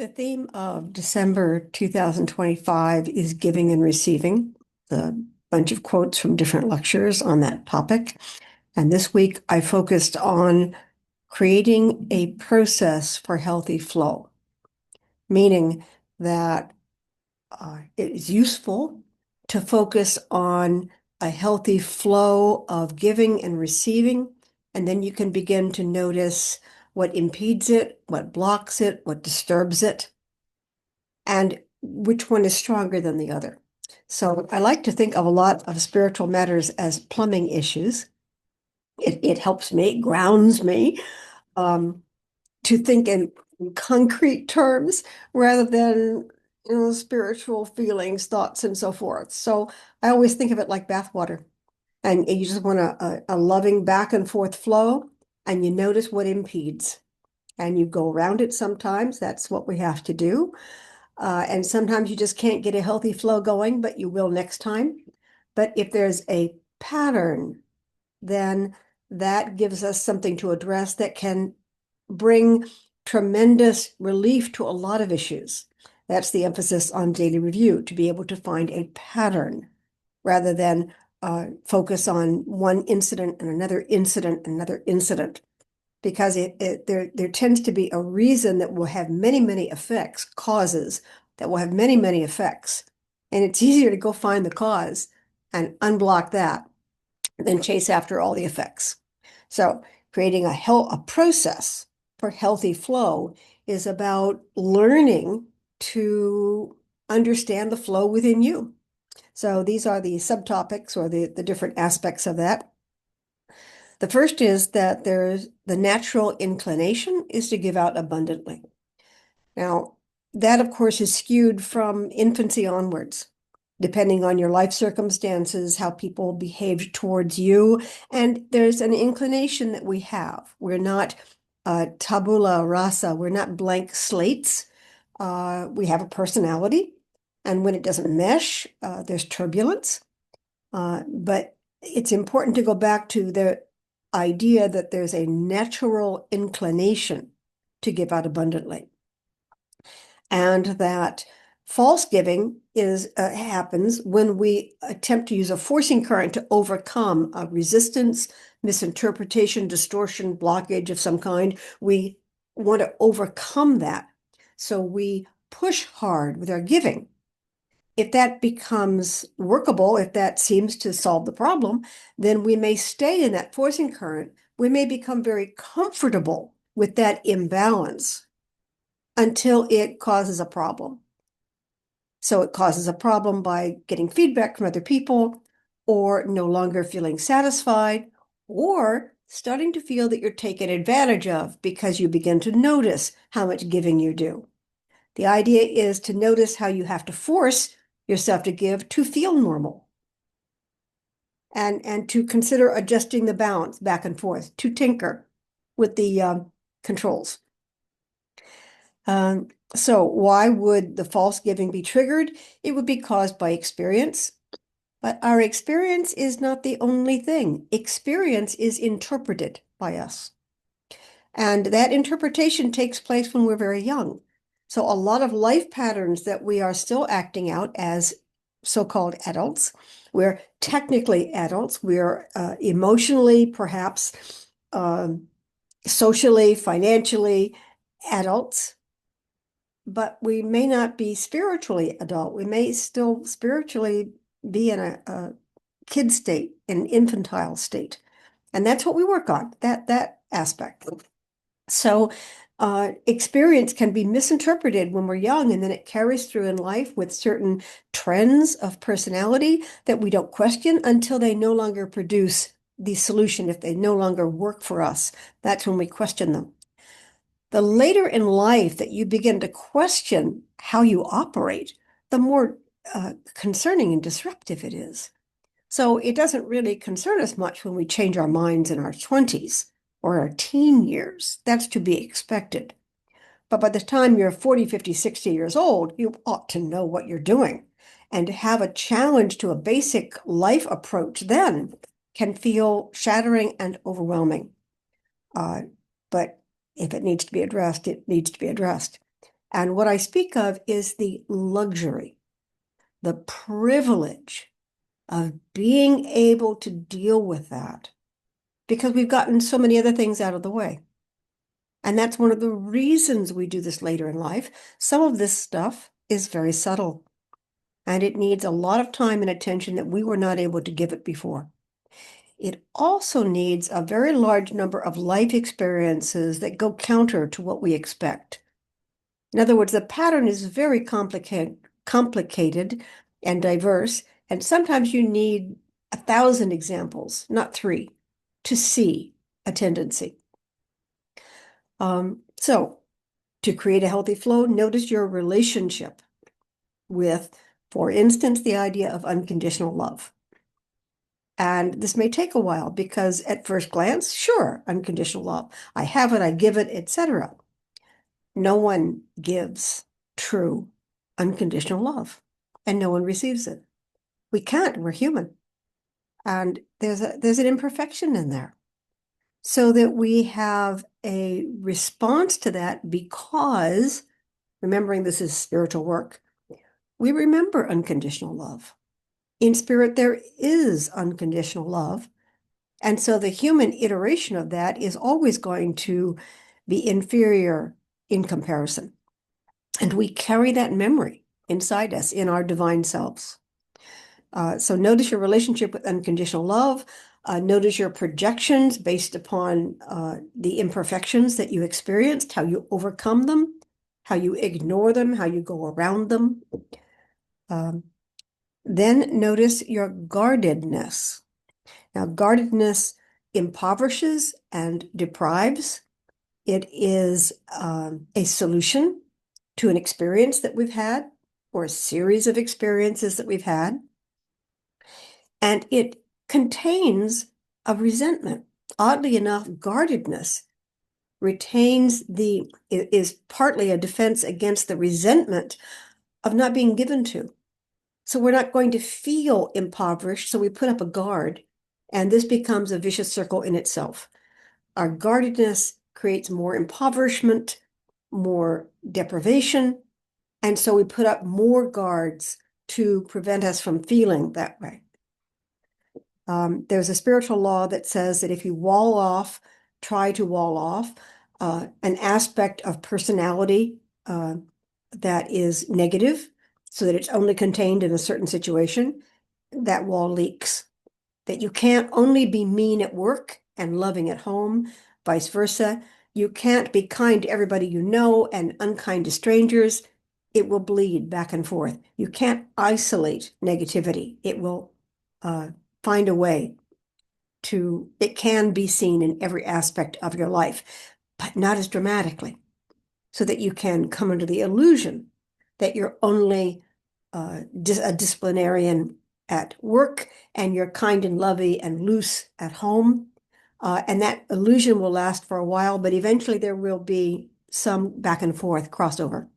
The theme of December 2025 is giving and receiving. A bunch of quotes from different lectures on that topic. And this week I focused on creating a process for healthy flow, meaning that it is useful to focus on a healthy flow of giving and receiving, and then you can begin to notice what impedes it, what blocks it, what disturbs it, and which one is stronger than the other. So I like to think of a lot of spiritual matters as plumbing issues. It helps me, grounds me, um, to think in concrete terms rather than spiritual feelings, thoughts, and so forth. So I always think of it like bathwater. And you just want a loving back and forth flow, and you notice what impedes. And you go around it sometimes. That's what we have to do. And sometimes you just can't get a healthy flow going, but you will next time. But if there's a pattern, then that gives us something to address that can bring tremendous relief to a lot of issues. That's the emphasis on daily review, to be able to find a pattern rather than focus on one incident and another incident and another incident, because there tends to be a reason that will have many, many effects, causes that will have many, many effects. And it's easier to go find the cause and unblock that than chase after all the effects. So creating a process for healthy flow is about learning to understand the flow within you. So these are the subtopics or the different aspects of that. The first is that there's the natural inclination is to give out abundantly. Now, that of course is skewed from infancy onwards, depending on your life circumstances, how people behave towards you. And there's an inclination that we have. We're not tabula rasa, we're not blank slates. We have a personality. And when it doesn't mesh, there's turbulence. But it's important to go back to the idea that there's a natural inclination to give out abundantly, and that false giving happens when we attempt to use a forcing current to overcome a resistance, misinterpretation, distortion, blockage of some kind. We want to overcome that, so we push hard with our giving. If that becomes workable, if that seems to solve the problem, then we may stay in that forcing current. We may become very comfortable with that imbalance until it causes a problem. So it causes a problem by getting feedback from other people, or no longer feeling satisfied, or starting to feel that you're taken advantage of because you begin to notice how much giving you do. The idea is to notice how you have to force yourself to give to feel normal, and to consider adjusting the balance back and forth, to tinker with the controls. So why would the false giving be triggered? It would be caused by experience, but our experience is not the only thing. Experience is interpreted by us, and that interpretation takes place when we're very young. So a lot of life patterns that we are still acting out as so-called adults, we're technically adults, we're emotionally, perhaps socially, financially adults, but we may not be spiritually adult. We may still spiritually be in a kid state, an infantile state. And that's what we work on, that aspect. So experience can be misinterpreted when we're young, and then it carries through in life with certain trends of personality that we don't question until they no longer produce the solution. If they no longer work for us, that's when we question them. The later in life that you begin to question how you operate, the more concerning and disruptive it is. So it doesn't really concern us much when we change our minds in our 20s or our teen years. That's to be expected. But by the time you're 40, 50, 60 years old, you ought to know what you're doing. And to have a challenge to a basic life approach then can feel shattering and overwhelming. But if it needs to be addressed, it needs to be addressed. And what I speak of is the luxury, the privilege of being able to deal with that because we've gotten so many other things out of the way. And that's one of the reasons we do this later in life. Some of this stuff is very subtle and it needs a lot of time and attention that we were not able to give it before. It also needs a very large number of life experiences that go counter to what we expect. In other words, the pattern is very complicated and diverse, and sometimes you need 1,000 examples, not 3, to see a tendency. So to create a healthy flow, notice your relationship with, for instance, the idea of unconditional love. And this may take a while because at first glance, sure, unconditional love. I have it, I give it, etc. No one gives true unconditional love, and no one receives it. We can't, we're human. And there's an imperfection in there. So that we have a response to that because, remembering this is spiritual work, we remember unconditional love. In spirit, there is unconditional love. And so the human iteration of that is always going to be inferior in comparison. And we carry that memory inside us in our divine selves. So notice your relationship with unconditional love. Notice your projections based upon the imperfections that you experienced, how you overcome them, how you ignore them, how you go around them. Then notice your guardedness. Now, guardedness impoverishes and deprives. It is a solution to an experience that we've had or a series of experiences that we've had. And it contains a resentment. Oddly enough, guardedness is partly a defense against the resentment of not being given to. So we're not going to feel impoverished, so we put up a guard, and this becomes a vicious circle in itself. Our guardedness creates more impoverishment, more deprivation, and so we put up more guards to prevent us from feeling that way. There's a spiritual law that says that if you try to wall off an aspect of personality that is negative, so that it's only contained in a certain situation, that wall leaks. That you can't only be mean at work and loving at home, vice versa. You can't be kind to everybody you know and unkind to strangers. It will bleed back and forth. You can't isolate negativity. It will find a way it can be seen in every aspect of your life, but not as dramatically, so that you can come under the illusion that you're only a disciplinarian at work and you're kind and lovey and loose at home. And that illusion will last for a while, but eventually there will be some back and forth crossover.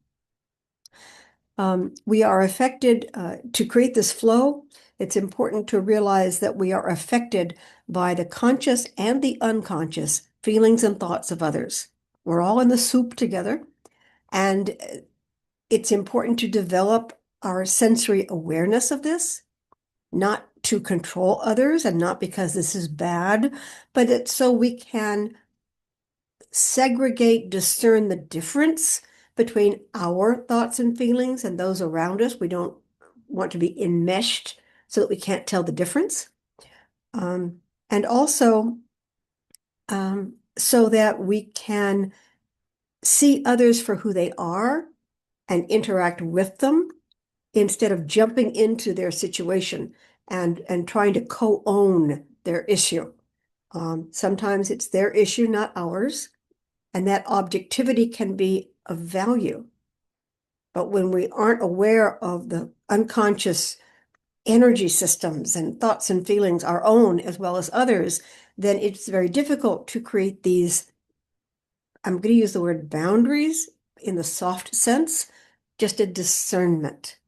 We are affected to create this flow. It's important to realize that we are affected by the conscious and the unconscious feelings and thoughts of others. We're all in the soup together, and it's important to develop our sensory awareness of this, not to control others and not because this is bad, but so we can discern the difference between our thoughts and feelings and those around us. We don't want to be enmeshed so that we can't tell the difference. And also so that we can see others for who they are and interact with them instead of jumping into their situation and trying to co-own their issue. Sometimes it's their issue, not ours, and that objectivity can be of value. But when we aren't aware of the unconscious energy systems and thoughts and feelings, our own as well as others, then it's very difficult to create these, I'm going to use the word boundaries in the soft sense, just a discernment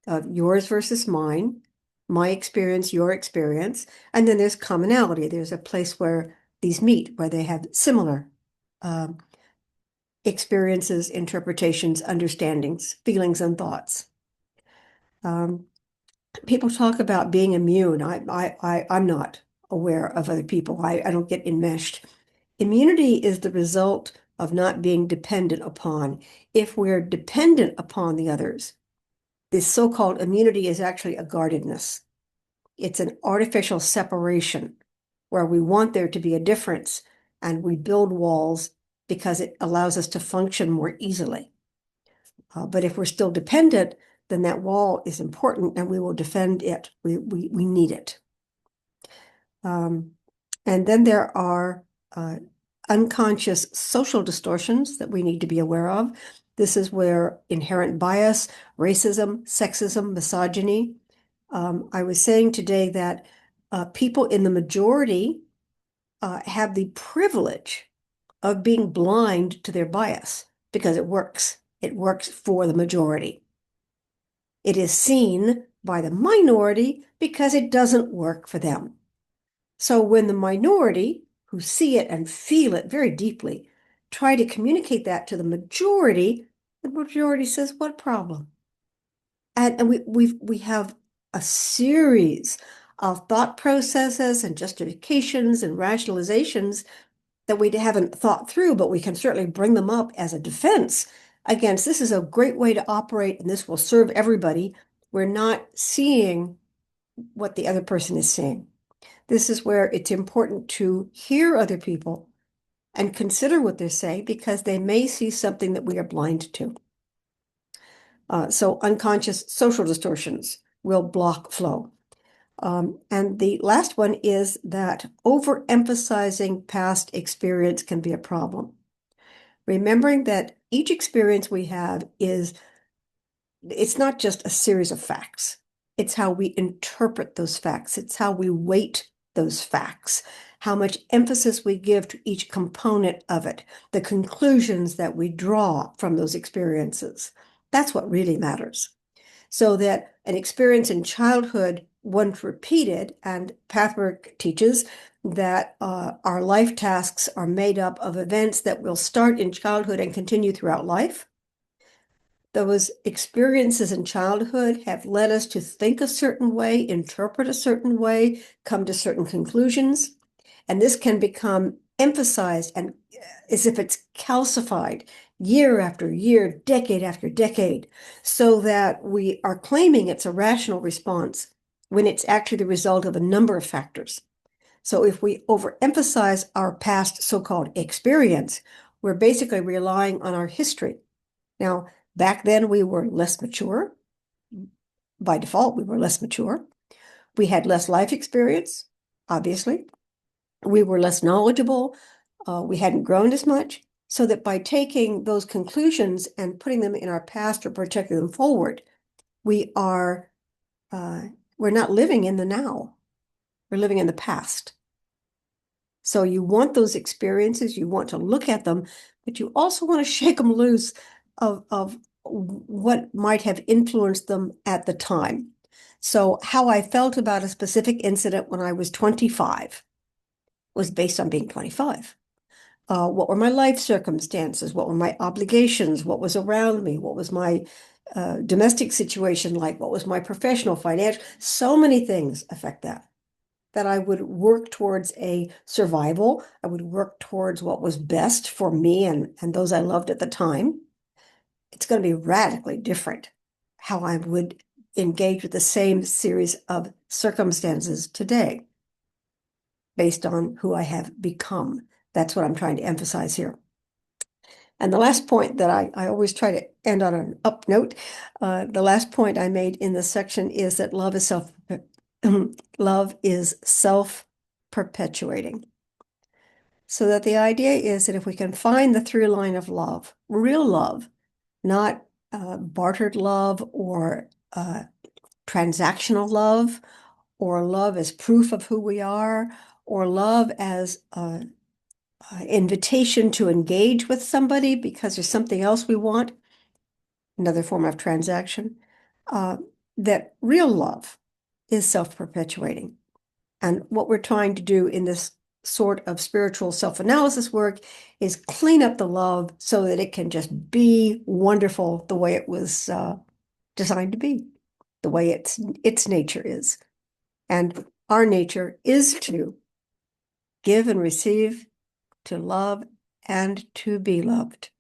of yours versus mine, my experience, your experience, and then there's commonality. There's a place where these meet, where they have similar experiences, interpretations, understandings, feelings, and thoughts. Um, People talk about being immune. I'm not aware of other people. I don't get enmeshed. Immunity is the result of not being dependent upon. If we're dependent upon the others, this so-called immunity is actually a guardedness. It's an artificial separation where we want there to be a difference and we build walls because it allows us to function more easily. But if we're still dependent, then that wall is important and we will defend it. We need it. And then there are unconscious social distortions that we need to be aware of. This is where inherent bias, racism, sexism, misogyny. I was saying today that people in the majority have the privilege of being blind to their bias because it works. It works for the majority. It is seen by the minority because it doesn't work for them. So when the minority, who see it and feel it very deeply, try to communicate that to the majority says, what problem? And we have a series of thought processes and justifications and rationalizations that we haven't thought through, but we can certainly bring them up as a defense against this is a great way to operate and this will serve everybody. We're not seeing what the other person is saying. This is where it's important to hear other people and consider what they're saying because they may see something that we are blind to. So unconscious social distortions will block flow. And the last one is that overemphasizing past experience can be a problem. Remembering that each experience we have it's not just a series of facts. It's how we interpret those facts. It's how we weight those facts, how much emphasis we give to each component of it, the conclusions that we draw from those experiences. That's what really matters. So that an experience in childhood, once repeated, and Pathwork teaches that our life tasks are made up of events that will start in childhood and continue throughout life. Those experiences in childhood have led us to think a certain way, interpret a certain way, come to certain conclusions. And this can become emphasized and as if it's calcified year after year, decade after decade, so that we are claiming it's a rational response when it's actually the result of a number of factors. So if we overemphasize our past so-called experience, we're basically relying on our history. Now, back then we were less mature. By default, we were less mature. We had less life experience, obviously. We were less knowledgeable. We hadn't grown as much. So that by taking those conclusions and putting them in our past or projecting them forward, we're not living in the now. We're living in the past. So you want those experiences, you want to look at them, but you also want to shake them loose of what might have influenced them at the time. So how I felt about a specific incident when I was 25 was based on being 25. What were my life circumstances? What were my obligations? What was around me? What was my domestic situation like? What was my professional, financial? So many things affect that I would work towards a survival. I would work towards what was best for me and those I loved at the time. It's going to be radically different how I would engage with the same series of circumstances today based on who I have become. That's what I'm trying to emphasize here. And the last point that I always try to end on an up note, the last point I made in this section is that love is self-perpetuating. So that the idea is that if we can find the through line of love, real love, not bartered love or transactional love, or love as proof of who we are, or love as invitation to engage with somebody because there's something else we want, another form of transaction, that real love is self-perpetuating. And what we're trying to do in this sort of spiritual self-analysis work is clean up the love so that it can just be wonderful the way it was designed to be, the way its nature is. And our nature is to give and receive, to love and to be loved.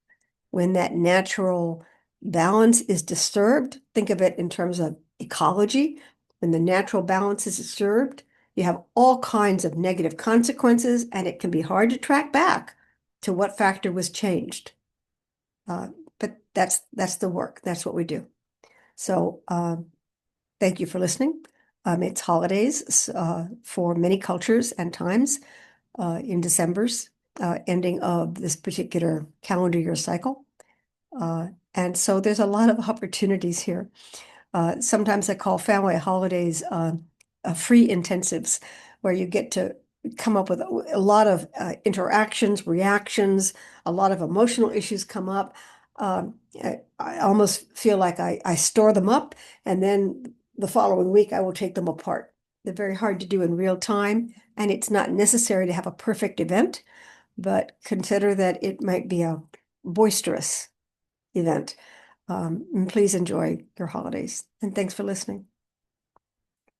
When that natural balance is disturbed, think of it in terms of ecology. When the natural balance is disturbed, you have all kinds of negative consequences, and it can be hard to track back to what factor was changed. But that's the work. That's what we do. So thank you for listening. It's holidays for many cultures and times in December's ending of this particular calendar year cycle. And so there's a lot of opportunities here. Sometimes I call family holidays free intensives, where you get to come up with a lot of interactions, reactions, a lot of emotional issues come up. I almost feel like I store them up, and then the following week I will take them apart. They're very hard to do in real time, and it's not necessary to have a perfect event, but consider that it might be a boisterous event. And please enjoy your holidays. And thanks for listening.